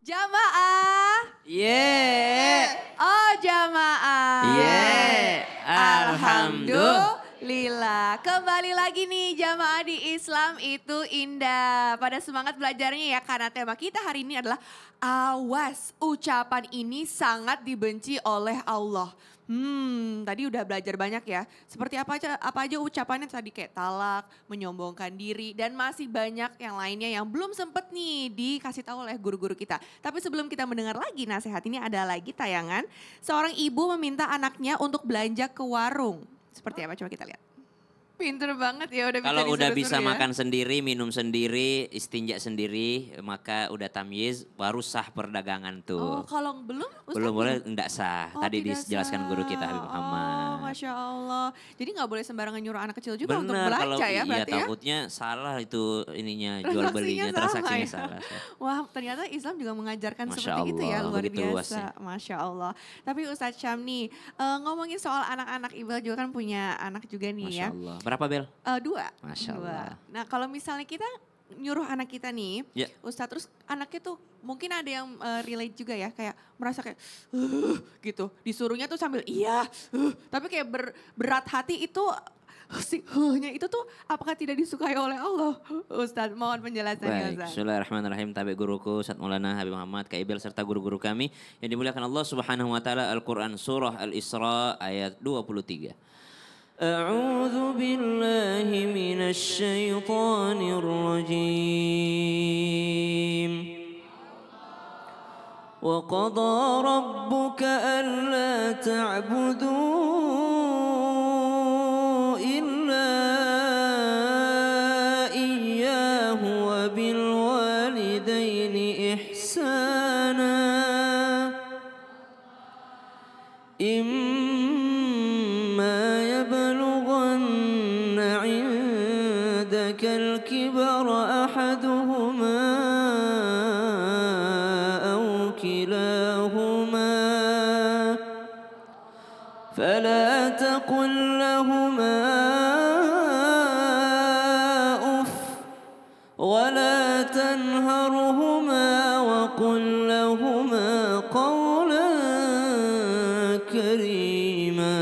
Jamaah. Oh jamaah. Alhamdulillah. Kembali lagi nih jamaah di Islam itu indah. Pada semangat belajarnya ya karena tema kita hari ini adalah awas. Ucapan ini sangat dibenci oleh Allah. Tadi udah belajar banyak ya. Seperti apa aja ucapannya tadi kayak talak, menyombongkan diri dan masih banyak yang lainnya yang belum sempet nih dikasih tahu oleh guru-guru kita. Tapi sebelum kita mendengar lagi nasihat ini ada lagi tayangan. Seorang ibu meminta anaknya untuk belanja ke warung. Seperti apa coba kita lihat. Pinter banget ya udah bisa Kalau udah bisa disuruh-suruh ya. makan sendiri, minum sendiri, istinja sendiri, maka udah tamyiz, baru sah perdagangan Oh tuh. kalau belum Ustaz Belum boleh, gimana? enggak sah. Oh, Tadi tidak dijelaskan sah. guru kita Habib Oh, Muhammad. Masya Allah. Jadi nggak boleh sembarangan nyuruh anak kecil juga untuk Benar, kalau belanja ya iya berarti ya? takutnya salah itu ininya, jual belinya, transaksinya salah. Wah ternyata Islam juga mengajarkan Masya seperti itu ya, Allah, luar begitu biasa. luasnya. Masya Allah. Tapi Ustadz Syam nih, ngomongin soal anak-anak, Iqbal juga kan punya anak juga nih Masya ya. Allah. Berapa Bel? Dua. Masya Dua. Allah. Nah kalau misalnya kita nyuruh anak kita nih, Ya. Ustadz terus anaknya tuh mungkin ada yang relate juga ya, kayak merasa kayak gitu. Disuruhnya tuh sambil iya, tapi kayak berat hati itu si nya itu tuh apakah tidak disukai oleh Allah? Ustadz mohon penjelasannya Baik, Ustadz. bismillahirrahmanirrahim. Tabi guruku Ustaz Maulana Habib Muhammad Kak Ibel serta guru-guru kami yang dimuliakan Allah Subhanahu wa taala. Al-Qur'an surah Al-Isra ayat 23. A'udzu billahi minasy syaithanir rajim. Wa qada rabbuka alla ta'budu illa iyyahu wa bil walidaini ihsana. إما يبلغن عندك الكبر أحدهما أو كلاهما فلا تقل لهما أف ولا تنهرهما وقل لهما قولا كريما.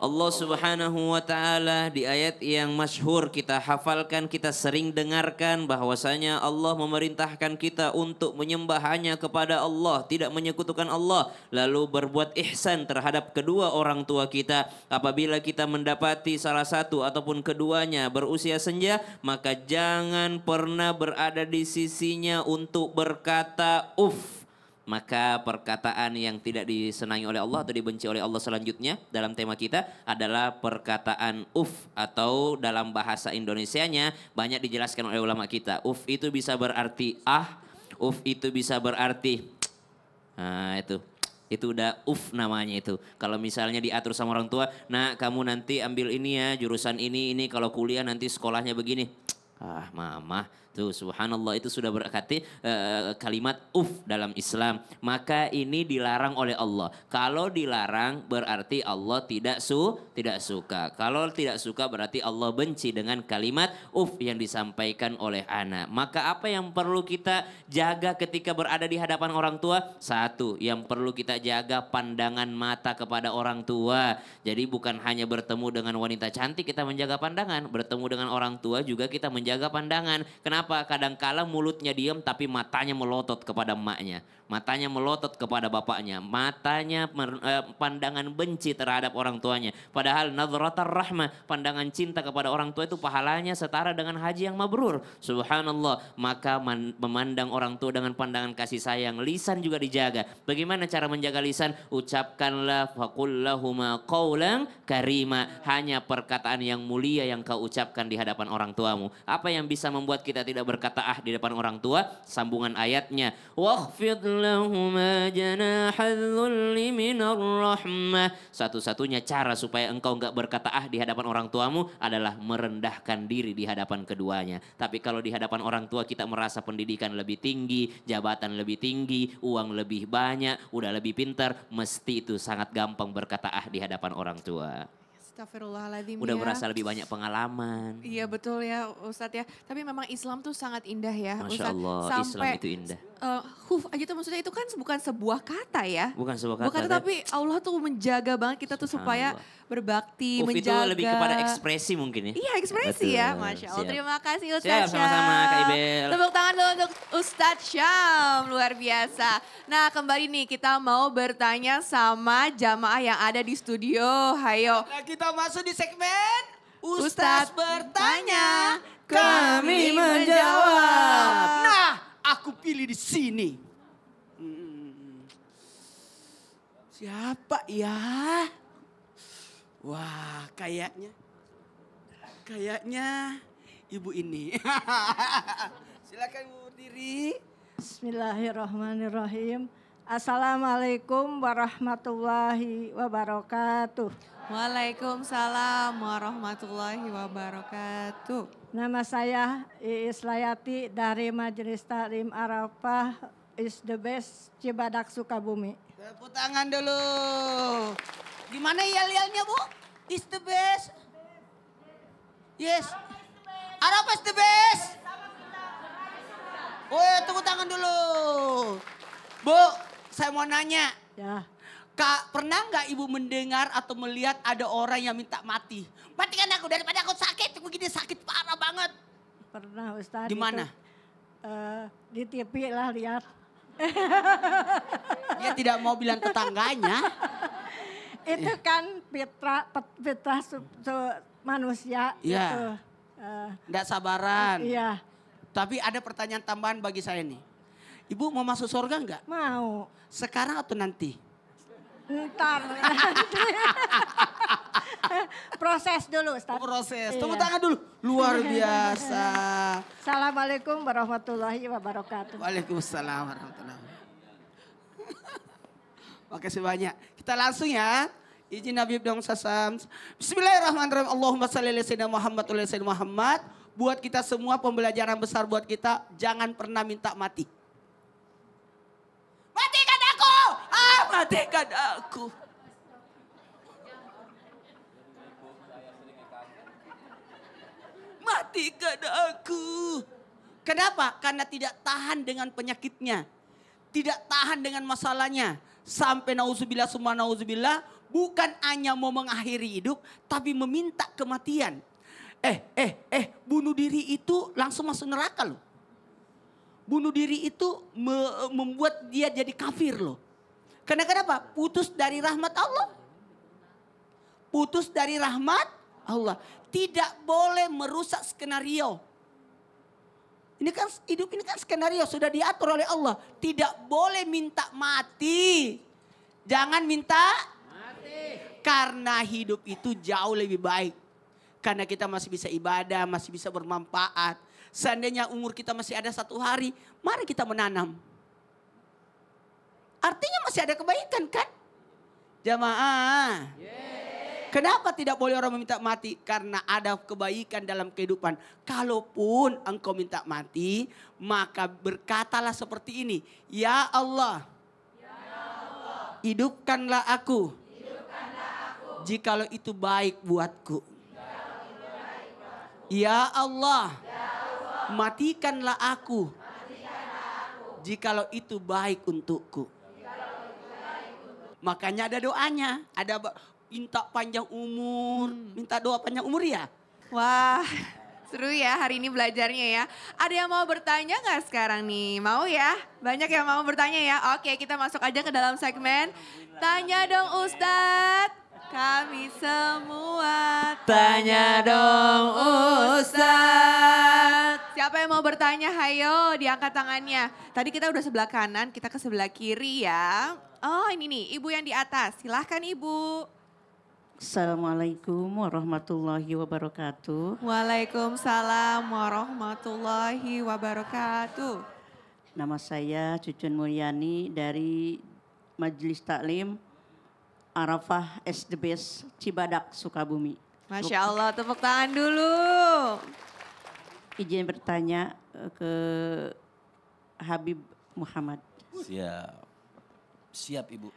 Allah Subhanahu wa taala di ayat yang masyhur kita hafalkan, kita sering dengarkan bahwasanya Allah memerintahkan kita untuk menyembah hanya kepada Allah, tidak menyekutukan Allah, lalu berbuat ihsan terhadap kedua orang tua kita. Apabila kita mendapati salah satu ataupun keduanya berusia senja, maka jangan pernah berada di sisinya untuk berkata uff. Maka perkataan yang tidak disenangi oleh Allah atau dibenci oleh Allah selanjutnya dalam tema kita adalah perkataan uf, atau dalam bahasa Indonesianya banyak dijelaskan oleh ulama kita. Uf itu bisa berarti uf itu bisa berarti nah itu udah uf namanya itu. Kalau misalnya diatur sama orang tua, nah kamu nanti ambil ini ya, jurusan ini kalau kuliah nanti sekolahnya begini. Mama, tuh subhanallah itu sudah berarti kalimat dalam Islam. Maka ini dilarang oleh Allah. Kalau dilarang berarti Allah tidak suka. Kalau tidak suka berarti Allah benci dengan kalimat yang disampaikan oleh anak. Maka apa yang perlu kita jaga ketika berada di hadapan orang tua? Satu, yang perlu kita jaga pandangan mata kepada orang tua. Jadi bukan hanya bertemu dengan wanita cantik kita menjaga pandangan, bertemu dengan orang tua juga kita menjaga pandangan. Kenapa? Kadangkala mulutnya diam tapi matanya melotot kepada emaknya. Matanya melotot kepada bapaknya. Matanya pandangan benci terhadap orang tuanya. Padahal nadhratar rahmah, pandangan cinta kepada orang tua itu pahalanya setara dengan haji yang mabrur. Subhanallah. Maka memandang orang tua dengan pandangan kasih sayang. Lisan juga dijaga. Bagaimana cara menjaga lisan? Ucapkanlah faqul lahuma qawlan karima. Hanya perkataan yang mulia yang kau ucapkan di hadapan orang tuamu. Apa yang bisa membuat kita tidak berkata di depan orang tua? Sambungan ayatnya. Wakhfid lahuma janahadzulli minar rahmah. Satu-satunya cara supaya engkau enggak berkata di hadapan orang tuamu adalah merendahkan diri di hadapan keduanya. Tapi kalau di hadapan orang tua kita merasa pendidikan lebih tinggi, jabatan lebih tinggi, uang lebih banyak, udah lebih pintar, mesti itu sangat gampang berkata di hadapan orang tua. Astagfirullahaladzim Udah ya. merasa lebih banyak pengalaman. Iya betul ya Ustadz ya. Tapi memang Islam tuh sangat indah ya Masya Ustadz. Allah, Islam Sampai itu indah. huf aja tuh maksudnya itu kan bukan sebuah kata ya. Bukan sebuah Bukan kata. tapi Allah tuh menjaga banget kita tuh supaya berbakti, Itu menjaga. lebih kepada ekspresi mungkin ya. Iya ekspresi ya, Betul, Masya Allah. siap. Terima kasih Ustadz Siap, sama-sama Kak Syam. Ibel. Tepuk tangan dulu untuk Ustadz Syam, luar biasa. Nah kembali nih kita mau bertanya sama jamaah yang ada di studio. Hayo. Nah, kita masuk di segmen Ustadz Ustadz bertanya, kami menjawab. Nah, aku pilih di sini. Siapa ya? Wah, kayaknya ibu ini. Silakan ibu berdiri. Bismillahirrahmanirrahim. Assalamualaikum warahmatullahi wabarakatuh. Waalaikumsalam warahmatullahi wabarakatuh. Nama saya Iis Layati dari Majelis Taklim Arafah is the best Cibadak Sukabumi. Tepuk tangan dulu. Gimana yel-yelnya Bu? Is the best. Yes. Arafah is the best. Oh, tepuk tangan dulu. Bu, saya mau nanya. Ya, Kak, pernah nggak ibu mendengar atau melihat ada orang yang minta mati? Matikan aku daripada aku sakit, begini sakit parah banget. pernah Ustaz. Di mana? Di TV lah lihat. Dia tidak mau bilang tetangganya. Itu kan fitrah manusia. Iya. Gitu. Nggak sabaran. Iya, Tapi ada pertanyaan tambahan bagi saya nih. Ibu mau masuk surga nggak? mau. Sekarang atau nanti? Ntar. Proses dulu Ustaz. Proses. Iya. Tepuk tangan dulu. Luar biasa. Assalamualaikum warahmatullahi wabarakatuh. Waalaikumsalam warahmatullahi wabarakatuh. Makasih banyak. Kita langsung ya. Izin Habib dong sasam. Bismillahirrahmanirrahim. Allahumma salli ala sayyidina Muhammad wa ala sayyidina Muhammad. Buat kita semua pembelajaran besar buat kita. Jangan pernah minta mati. Matikan aku! Matikan aku. Matikan aku. Kenapa? Karena tidak tahan dengan penyakitnya. Tidak tahan dengan masalahnya. Sampai nauzubillah summa nauzubillah. Bukan hanya mau mengakhiri hidup. Tapi meminta kematian. Bunuh diri itu langsung masuk neraka loh. Bunuh diri itu membuat dia jadi kafir loh. Karena kenapa? Putus dari rahmat Allah. Putus dari rahmat Allah. Tidak boleh merusak skenario. Ini kan hidup ini kan skenario sudah diatur oleh Allah. Tidak boleh minta mati. Jangan minta mati. Karena hidup itu jauh lebih baik. Karena kita masih bisa ibadah, masih bisa bermanfaat. Seandainya umur kita masih ada 1 hari, mari kita menanam. Artinya masih ada kebaikan kan? Jamaah. Kenapa tidak boleh orang meminta mati? Karena ada kebaikan dalam kehidupan. Kalaupun engkau minta mati, maka berkatalah seperti ini. Ya Allah, hidupkanlah aku. Jikalau itu baik buatku. Ya Allah, matikanlah aku. Jikalau itu baik untukku. Makanya ada doanya. Ada minta panjang umur. Minta doa panjang umur ya. Wah, seru ya hari ini belajarnya ya. Ada yang mau bertanya nggak sekarang nih? Mau ya? Banyak yang mau bertanya ya? Oke, kita masuk aja ke dalam segmen Tanya Dong Ustadz. Kami semua Tanya dong Ustadz. Siapa yang mau bertanya? Hayo, diangkat tangannya. Tadi kita udah sebelah kanan, kita ke sebelah kiri ya. Oh ini nih, ibu yang di atas. Silahkan ibu. Assalamualaikum warahmatullahi wabarakatuh. Waalaikumsalam warahmatullahi wabarakatuh. Nama saya Cucun Mulyani dari Majelis Taklim Arafah SDS Cibadak Sukabumi. Masya Allah, tepuk tangan dulu. Izin bertanya ke Habib Muhammad. Siap. Siap Ibu.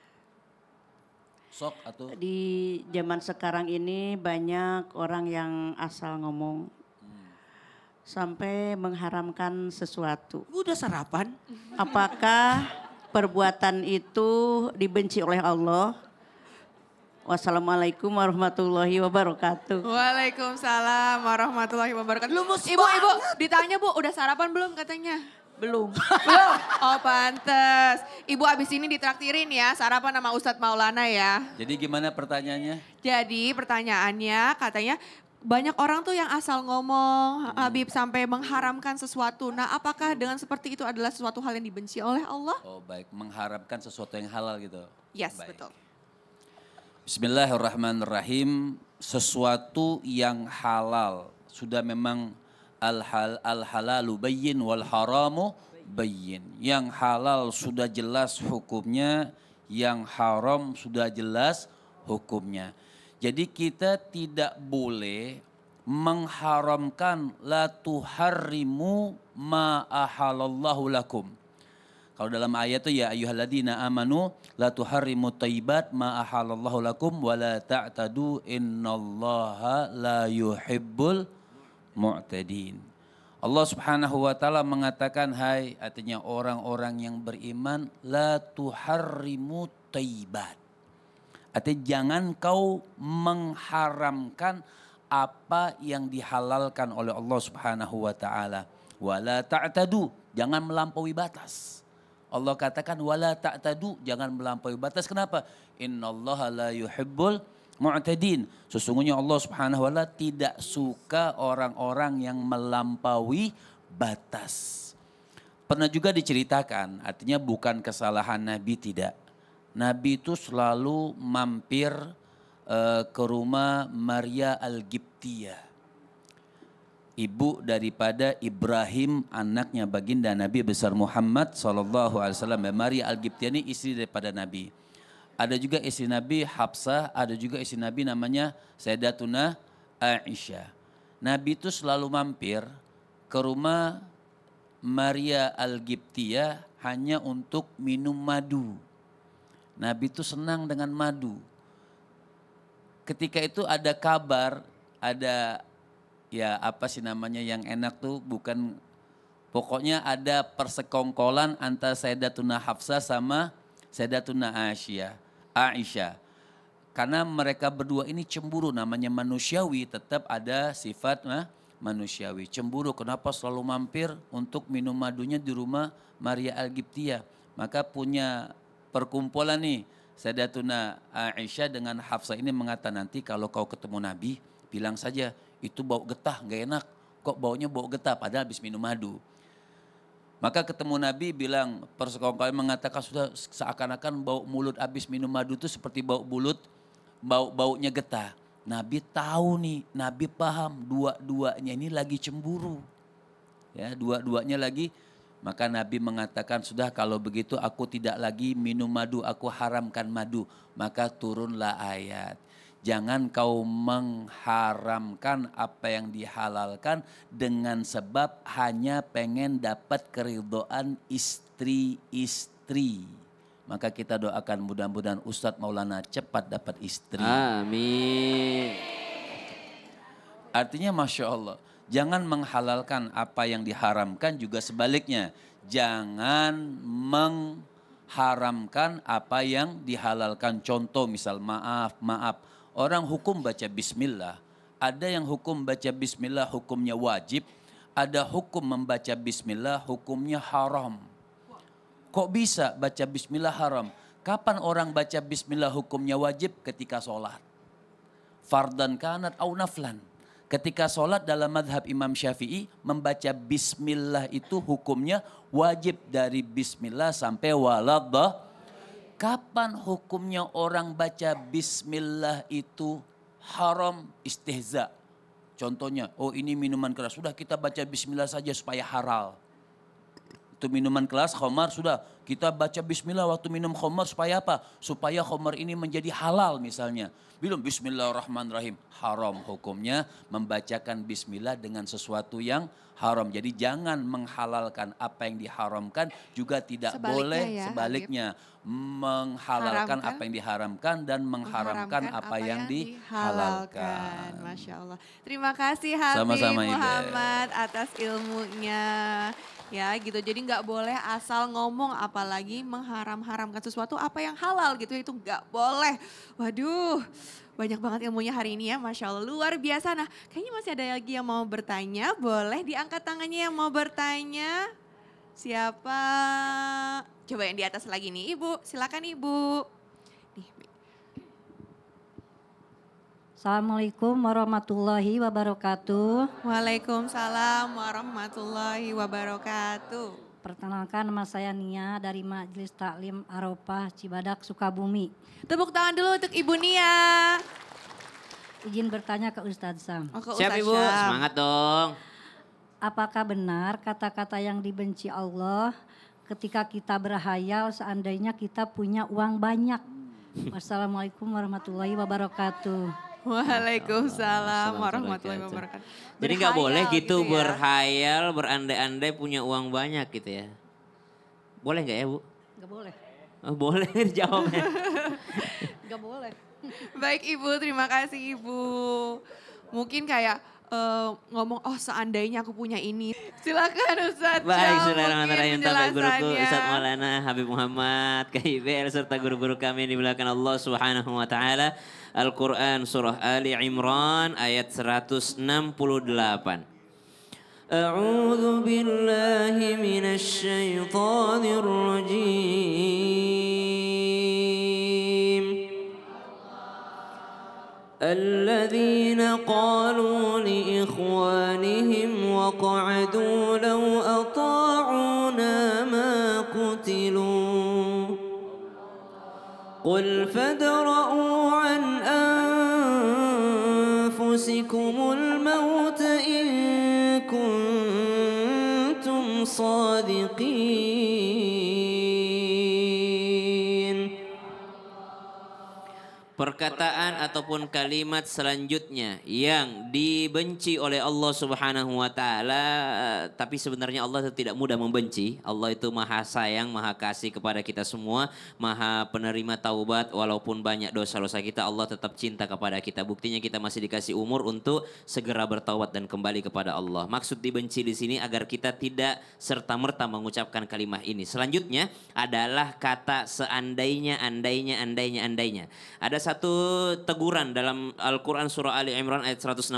Sok atau Di zaman sekarang ini banyak orang yang asal ngomong sampai mengharamkan sesuatu. Udah sarapan? Apakah perbuatan itu dibenci oleh Allah? Wassalamualaikum warahmatullahi wabarakatuh. Waalaikumsalam warahmatullahi wabarakatuh. Lumus Ibu, ditanya Bu, udah sarapan belum katanya? Belum. Belum? Oh pantes. Ibu abis ini ditraktirin ya sarapan sama Ustadz Maulana ya. jadi gimana pertanyaannya? Jadi pertanyaannya katanya banyak orang tuh yang asal ngomong Habib sampai mengharamkan sesuatu. Nah apakah dengan seperti itu adalah sesuatu hal yang dibenci oleh Allah? Oh baik, mengharapkan sesuatu yang halal gitu. Yes, Baik. betul. Bismillahirrahmanirrahim. Sesuatu yang halal sudah memang al-halalu bayyin wal haramu bayyin. Yang halal sudah jelas hukumnya, yang haram sudah jelas hukumnya. Jadi kita tidak boleh mengharamkan la tuharrimu ma ahalallahu lakum. Kalau dalam ayat itu ya ayyuhalladzina amanu la tuharrimu thayyibat ma ahalallahu lakum wa la ta'tadu innallaha la yuhibbul mu'tadin. Allah Subhanahu wa taala mengatakan hai artinya orang-orang yang beriman la tuharrimu thayyibat. Artinya jangan kau mengharamkan apa yang dihalalkan oleh Allah Subhanahu wa taala. Wala ta'tadu, jangan melampaui batas. Allah katakan wala ta'tadu, jangan melampaui batas. Kenapa? Innallaha la yuhibbul mu'tadin. Sesungguhnya Allah Subhanahu wa taala tidak suka orang-orang yang melampaui batas. Pernah juga diceritakan, artinya bukan kesalahan Nabi tidak. Nabi itu selalu mampir ke rumah Maria Al-Gibtiyah. Ibu daripada Ibrahim, anaknya baginda Nabi besar Muhammad SAW. Maria Al-Gibtiyah ini istri daripada Nabi. Ada juga istri Nabi Hafsah, ada juga istri Nabi namanya Sayyidatuna Aisyah. Nabi itu selalu mampir ke rumah Maria Al-Gibtiyah hanya untuk minum madu. Nabi itu senang dengan madu. Ketika itu ada kabar, ada ya apa sih namanya yang enak tuh bukan, pokoknya ada persekongkolan antara Sayyidatuna Hafsah sama Sayyidatuna Aisyah. Karena mereka berdua ini cemburu, namanya manusiawi, tetap ada sifat manusiawi. Cemburu, kenapa selalu mampir untuk minum madunya di rumah Maria Al-Gibtiyah. Maka punya perkumpulan nih, Sayyidatuna Aisyah dengan Hafsah ini mengatakan nanti kalau kau ketemu Nabi, bilang saja itu bau getah, gak enak. Kok baunya bau getah padahal habis minum madu. Maka ketemu Nabi bilang, persekongkolan mengatakan sudah seakan-akan bau mulut habis minum madu itu seperti baunya getah. Nabi tahu nih, Nabi paham dua-duanya ini lagi cemburu. Ya, dua-duanya lagi. Maka Nabi mengatakan sudah kalau begitu aku tidak lagi minum madu, aku haramkan madu. Maka turunlah ayat. Jangan kau mengharamkan apa yang dihalalkan dengan sebab hanya pengen dapat keridhaan istri-istri. Maka kita doakan mudah-mudahan Ustadz Maulana cepat dapat istri. Amin. Artinya Masya Allah, jangan menghalalkan apa yang diharamkan, juga sebaliknya. Jangan mengharamkan apa yang dihalalkan. Contoh misal maaf. Orang hukum baca bismillah. Ada yang hukum baca bismillah hukumnya wajib. Ada hukum membaca bismillah hukumnya haram. Kok bisa baca bismillah haram? Kapan orang baca bismillah hukumnya wajib? Ketika sholat. Fardan kanat au naflan. Ketika sholat dalam madhab Imam Syafi'i, membaca bismillah itu hukumnya wajib dari bismillah sampai waladdah. Kapan hukumnya orang baca bismillah itu haram? Istihza. Contohnya, oh ini minuman keras, sudah kita baca bismillah saja supaya halal. Itu minuman keras, khamar, sudah Kita baca bismillah waktu minum khamar supaya apa? Supaya khamar ini menjadi halal misalnya. Belum bismillahirrahmanirrahim, haram hukumnya membacakan bismillah dengan sesuatu yang haram. Jadi jangan menghalalkan apa yang diharamkan, juga tidak Sebaliknya boleh ya, sebaliknya menghalalkan Haramkan. apa yang diharamkan dan mengharamkan apa yang dihalalkan. Masya Allah. Terima kasih Habib Sama-sama, Ida. Muhammad atas ilmunya. Ya gitu, jadi nggak boleh asal ngomong apalagi mengharam-haramkan sesuatu apa yang halal gitu, itu nggak boleh. Waduh, banyak banget ilmunya hari ini ya, Masya Allah luar biasa. Nah kayaknya masih ada lagi yang mau bertanya, boleh diangkat tangannya yang mau bertanya. Siapa? Coba yang di atas lagi nih Ibu, silakan Ibu. Nih, Assalamualaikum warahmatullahi wabarakatuh. Waalaikumsalam warahmatullahi wabarakatuh. Perkenalkan, nama saya Nia dari Majelis Taklim Arafah Cibadak, Sukabumi. Tepuk tangan dulu untuk Ibu Nia. Izin bertanya ke Ustadz Sam. Oh, ke Siap Ustaz Ibu, Syam. semangat dong. Apakah benar kata-kata yang dibenci Allah ketika kita berhayal seandainya kita punya uang banyak? Wassalamualaikum warahmatullahi wabarakatuh. Waalaikumsalam warahmatullahi wabarakatuh. Jadi nggak boleh Berhayal gitu ya. berhayal, berandai-andai punya uang banyak gitu ya. Boleh nggak ya Bu? Gak boleh. Oh, boleh jawabnya. Gak boleh. Baik Ibu, terima kasih Ibu. Mungkin kayak ngomong, oh seandainya aku punya ini. Silakan Ustadz Baik, Syam, bismillahirrahmanirrahim. mungkin Tapak guruku penjelasannya. Ustadz Maulana Habib Muhammad KIBL serta guru-guru kami yang dimuliakan Allah Subhanahu wa taala. Al-Qur'an surah Ali Imran ayat 168. A'udzu billahi minasy syaithanir rajim. الذين قالوا لإخوانهم وقعدوا لو أطاعونا ما قتلوا قل فادرءوا عن أنفسكم الموت إن كنتم صادقين. Perkataan ataupun kalimat selanjutnya yang dibenci oleh Allah Subhanahu wa taala, tapi sebenarnya Allah itu tidak mudah membenci. Allah itu Maha sayang, Maha kasih kepada kita semua, Maha penerima taubat walaupun banyak dosa-dosa kita, Allah tetap cinta kepada kita. Buktinya kita masih dikasih umur untuk segera bertaubat dan kembali kepada Allah. Maksud dibenci di sini agar kita tidak serta-merta mengucapkan kalimat ini. Selanjutnya adalah kata seandainya, andainya. Ada satu teguran dalam Al-Quran surah Ali Imran ayat 168.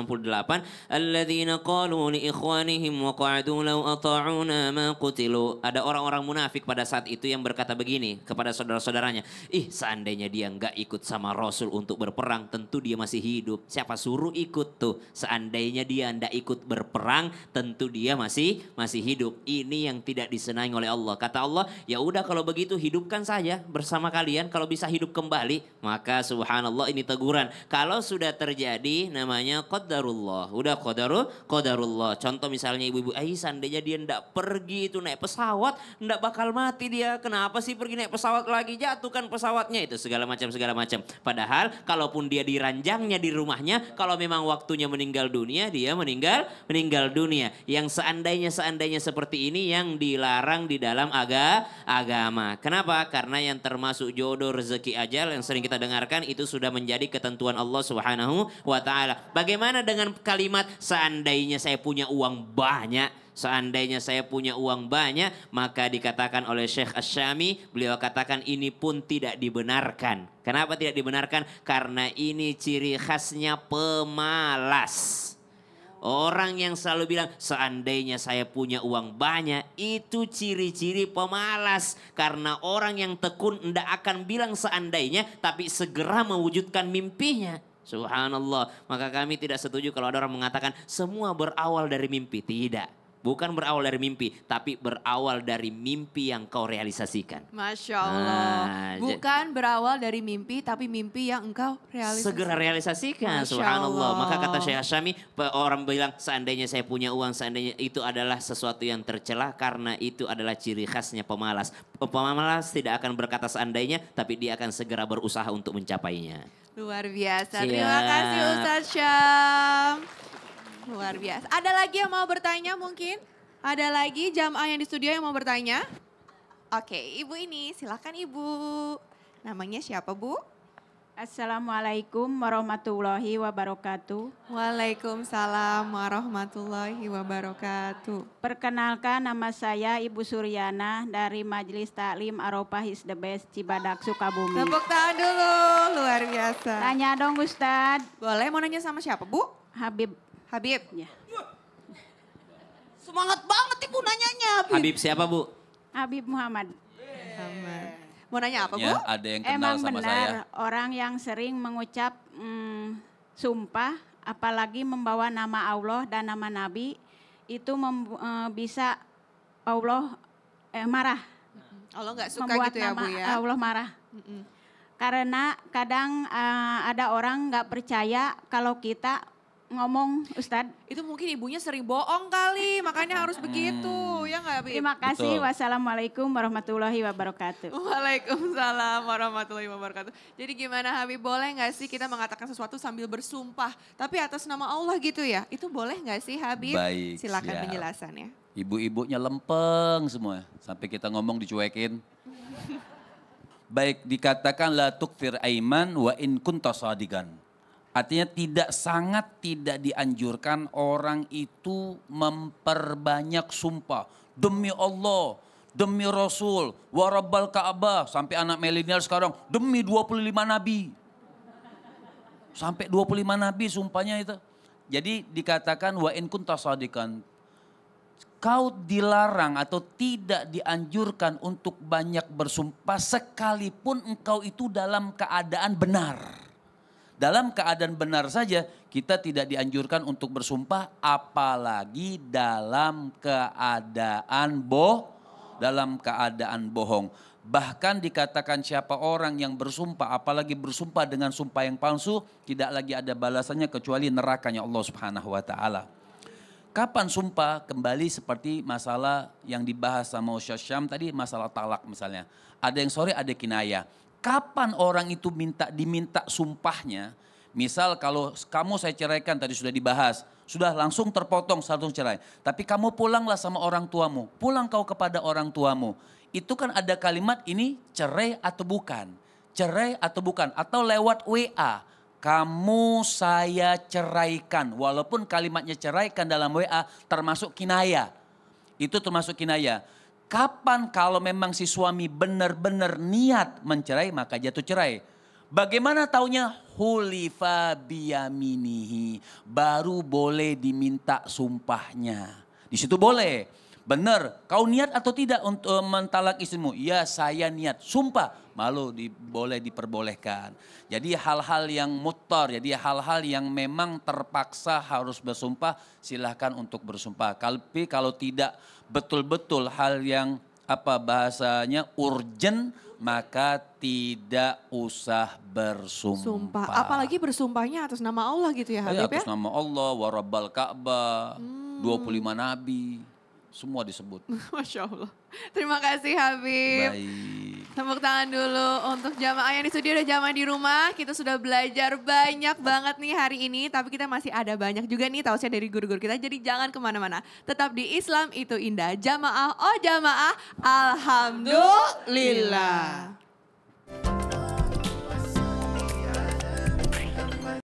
Alladzina qalu li ikhwanihim wa qa'adu law ata'una ma qutilu. Ada orang-orang munafik pada saat itu yang berkata begini kepada saudara-saudaranya. Seandainya dia enggak ikut sama Rasul untuk berperang, tentu dia masih hidup. Siapa suruh ikut tuh? Seandainya dia enggak ikut berperang, tentu dia masih hidup. Ini yang tidak disenangi oleh Allah. Kata Allah, ya udah kalau begitu hidupkan saja bersama kalian. Kalau bisa hidup kembali, maka subhanallah ini teguran. Kalau sudah terjadi namanya qadarullah. Udah qadarullah. Contoh misalnya ibu-ibu, seandainya dia ndak pergi itu naik pesawat, ndak bakal mati dia. Kenapa sih pergi naik pesawat lagi? Jatuhkan pesawatnya itu segala macam. Padahal kalaupun dia diranjangnya di rumahnya, kalau memang waktunya meninggal dunia, dia meninggal dunia. Yang seandainya seperti ini yang dilarang di dalam agama. Kenapa? Karena yang termasuk jodoh, rezeki, ajal yang sering kita dengarkan itu sudah menjadi ketentuan Allah Subhanahu wa taala. Bagaimana dengan kalimat seandainya saya punya uang banyak? Seandainya saya punya uang banyak, maka dikatakan oleh Syekh Asy-Syami, beliau katakan ini pun tidak dibenarkan. Kenapa tidak dibenarkan? Karena ini ciri khasnya pemalas. Orang yang selalu bilang seandainya saya punya uang banyak, itu ciri-ciri pemalas. Karena orang yang tekun tidak akan bilang seandainya, tapi segera mewujudkan mimpinya. Subhanallah. Maka kami tidak setuju kalau ada orang mengatakan semua berawal dari mimpi. Tidak. Bukan berawal dari mimpi, tapi berawal dari mimpi yang kau realisasikan. Masya Allah. Nah, Bukan berawal dari mimpi, tapi mimpi yang engkau realisasikan. Segera realisasikan, Masya subhanallah. Allah. Maka kata Syekh Hasyami, orang bilang seandainya saya punya uang, seandainya itu adalah sesuatu yang tercela karena itu adalah ciri khasnya pemalas. Pemalas tidak akan berkata seandainya, tapi dia akan segera berusaha untuk mencapainya. Luar biasa. Siap. Terima kasih Ustaz Syam. Luar biasa. Ada lagi yang mau bertanya mungkin? Ada lagi jamaah yang di studio yang mau bertanya? Oke, ibu ini silakan ibu. Namanya siapa bu? Assalamualaikum warahmatullahi wabarakatuh. Waalaikumsalam warahmatullahi wabarakatuh. Perkenalkan, nama saya Ibu Suryana dari Majelis Taklim Arofah is the Best Cibadak Sukabumi. Tepuk tangan dulu, luar biasa. Tanya dong Ustadz. Boleh mau nanya sama siapa bu? Habib. Habib. Ya. Semangat banget ibu nanyanya. Habib siapa bu? Habib Muhammad. Mau nanya apa bu? Ya, ada yang kenal Emang sama benar saya. orang yang sering mengucap sumpah, apalagi membawa nama Allah dan nama Nabi, itu bisa Allah marah. Allah nggak suka Membuat gitu ya nama bu ya? Allah marah. Karena kadang ada orang nggak percaya kalau kita ngomong Ustadz. Itu mungkin ibunya sering bohong kali, makanya harus begitu. Ya nggak Habib? Terima kasih. Betul. Wassalamualaikum warahmatullahi wabarakatuh. Waalaikumsalam warahmatullahi wabarakatuh. Jadi gimana Habib, boleh nggak sih kita mengatakan sesuatu sambil bersumpah, tapi atas nama Allah gitu ya? Itu boleh nggak sih Habib? Baik, Silakan siap. penjelasannya. Ibu-ibunya lempeng semua. Sampai kita ngomong dicuekin. Baik, dikatakan la tukfir aiman wa in kunta sadigan. Artinya sangat tidak dianjurkan orang itu memperbanyak sumpah. Demi Allah, demi Rasul, warabbal Ka'bah. Sampai anak milenial sekarang, demi 25 Nabi. Sampai 25 Nabi sumpahnya itu. Jadi dikatakan wa in kunta sadikan. Kau dilarang atau tidak dianjurkan untuk banyak bersumpah sekalipun engkau itu dalam keadaan benar. Dalam keadaan benar saja kita tidak dianjurkan untuk bersumpah, apalagi dalam keadaan bohong. Bahkan dikatakan siapa orang yang bersumpah, apalagi bersumpah dengan sumpah yang palsu, tidak lagi ada balasannya kecuali nerakanya Allah Subhanahu wa taala. Kapan sumpah? Kembali seperti masalah yang dibahas sama Ustaz Syam tadi, masalah talak misalnya. Ada yang sore, ada kinayah. Kapan orang itu diminta sumpahnya? Misal kalau kamu saya ceraikan, tadi sudah dibahas, sudah langsung terpotong satu cerai. Tapi kamu pulanglah sama orang tuamu, pulang kau kepada orang tuamu. Itu kan ada kalimat ini cerai atau bukan? Cerai atau bukan? Atau lewat WA, kamu saya ceraikan. Walaupun kalimatnya ceraikan dalam WA termasuk kinayah. Itu termasuk kinayah. Kapan kalau memang si suami benar-benar niat mencerai maka jatuh cerai. Bagaimana taunya? Hulifa biyaminihi. Baru boleh diminta sumpahnya. Di situ boleh. Benar, kau niat atau tidak untuk mentalak istrimu? Ya saya niat, sumpah. Malu boleh diperbolehkan. Jadi hal-hal yang mutar, jadi hal-hal yang memang terpaksa harus bersumpah, silahkan untuk bersumpah. Tapi kalau tidak betul-betul hal yang bahasanya urgent, maka tidak usah bersumpah. Sumpah, apalagi bersumpahnya atas nama Allah gitu ya Habib ya? Atas nama Allah, warabbal Ka'bah, 25 Nabi. Semua disebut. Masya Allah. Terima kasih Habib. Baik. Tepuk tangan dulu untuk jamaah yang di studio dan jamaah di rumah. Kita sudah belajar banyak banget nih hari ini. Tapi kita masih ada banyak juga nih tausiah dari guru-guru kita. Jadi jangan kemana-mana. Tetap di Islam itu indah. Jamaah, oh jamaah. Alhamdulillah.